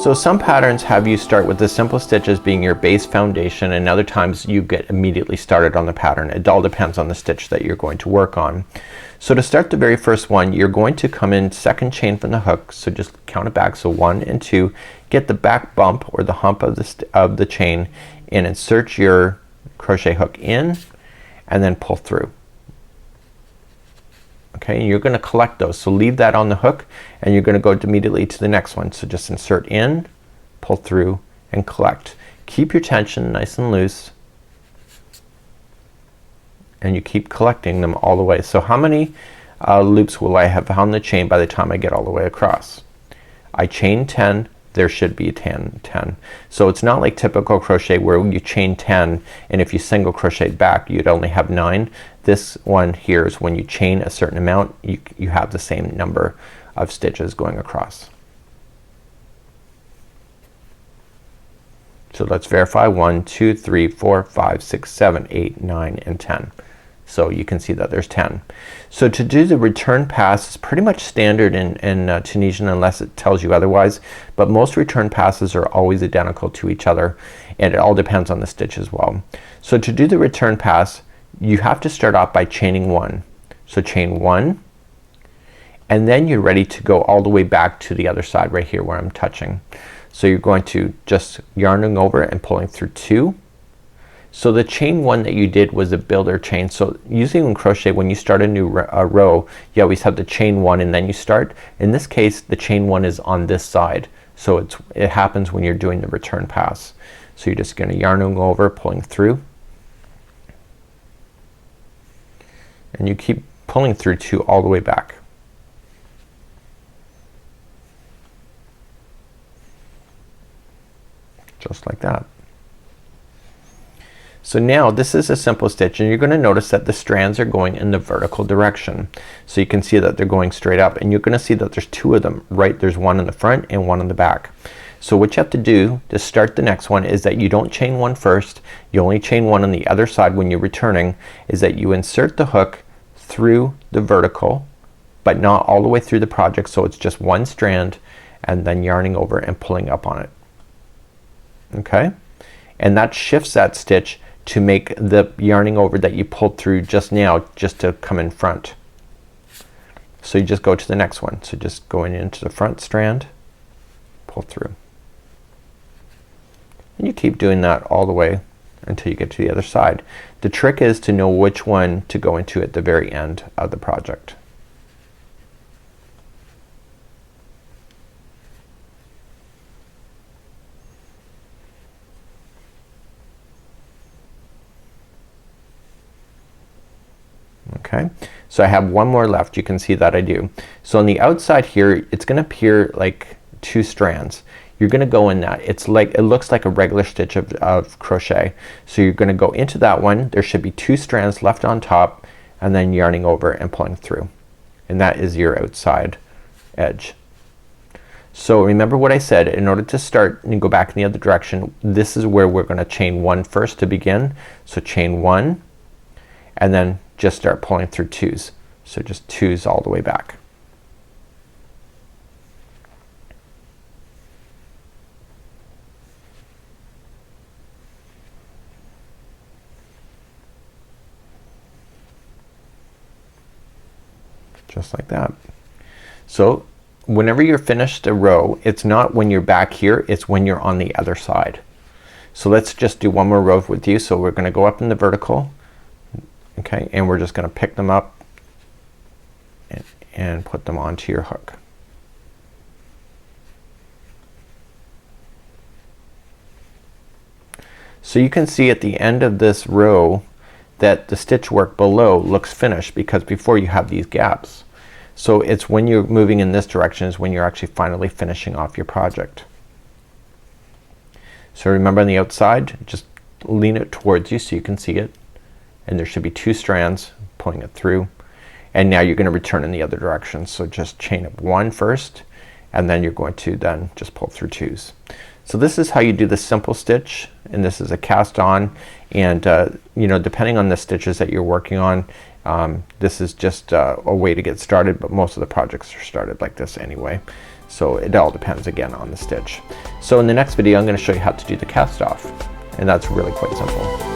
So some patterns have you start with the simple stitches being your base foundation, and other times you get immediately started on the pattern. It all depends on the stitch that you're going to work on. So to start the very first one, you're going to come in second chain from the hook, so just count it back, so 1 and 2. Get the back bump or the hump of the chain and insert your crochet hook in and then pull through. Okay, and you're going to collect those, so leave that on the hook and you're going to go immediately to the next one. So just insert in, pull through and collect. Keep your tension nice and loose and you keep collecting them all the way. So how many loops will I have on the chain by the time I get all the way across? I chain 10, there should be 10. So it's not like typical crochet where you chain 10 and if you single crochet back you'd only have 9. This one here is when you chain a certain amount you have the same number of stitches going across. So let's verify 1, 2, 3, 4, 5, 6, 7, 8, 9 and 10. So you can see that there's 10. So to do the return pass is pretty much standard in Tunisian unless it tells you otherwise, but most return passes are always identical to each other and it all depends on the stitch as well. So to do the return pass you have to start off by chaining 1. So chain 1 and then you're ready to go all the way back to the other side right here where I'm touching. So you're going to just yarning over and pulling through 2. So the chain 1 that you did was a builder chain. So usually in crochet when you start a new row you always have the chain 1 and then you start. In this case the chain 1 is on this side. So it happens when you're doing the return pass. So you're just gonna yarning over, pulling through. And you keep pulling through 2 all the way back. Just like that. So now this is a simple stitch and you're gonna notice that the strands are going in the vertical direction. So you can see that they're going straight up and you're gonna see that there's 2 of them, right? There's one in the front and one in the back. So what you have to do to start the next one is that you don't chain 1 first, you only chain 1 on the other side when you're returning, is that you insert the hook through the vertical but not all the way through the project, so it's just 1 strand and then yarning over and pulling up on it. Okay? And that shifts that stitch to make the yarning over that you pulled through just now just to come in front. So you just go to the next one. So just going into the front strand, pull through. And you keep doing that all the way until you get to the other side. The trick is to know which one to go into at the very end of the project. Okay, so I have one more left. You can see that I do. So on the outside here it's gonna appear like 2 strands. You're gonna go in that. It's like, it looks like a regular stitch of crochet. So you're gonna go into that one. There should be 2 strands left on top and then yarning over and pulling through. And that is your outside edge. So remember what I said, in order to start and go back in the other direction, this is where we're gonna chain 1 first to begin. So chain 1 and then just start pulling through 2s. So just 2s all the way back. Just like that. So whenever you're finished a row, it's not when you're back here, it's when you're on the other side. So let's just do one more row with you. So we're gonna go up in the vertical, okay, and we're just gonna pick them up and put them onto your hook. So you can see at the end of this row that the stitch work below looks finished because before you have these gaps. So it's when you're moving in this direction is when you're actually finally finishing off your project. So remember on the outside just lean it towards you so you can see it, and there should be 2 strands pulling it through, and now you're gonna return in the other direction. So just chain up 1 first and then you're going to then just pull through 2s. So this is how you do the simple stitch, and this is a cast on, and you know, depending on the stitches that you're working on, this is just a way to get started, but most of the projects are started like this anyway. So it all depends again on the stitch. So in the next video I'm gonna show you how to do the cast off, and that's really quite simple.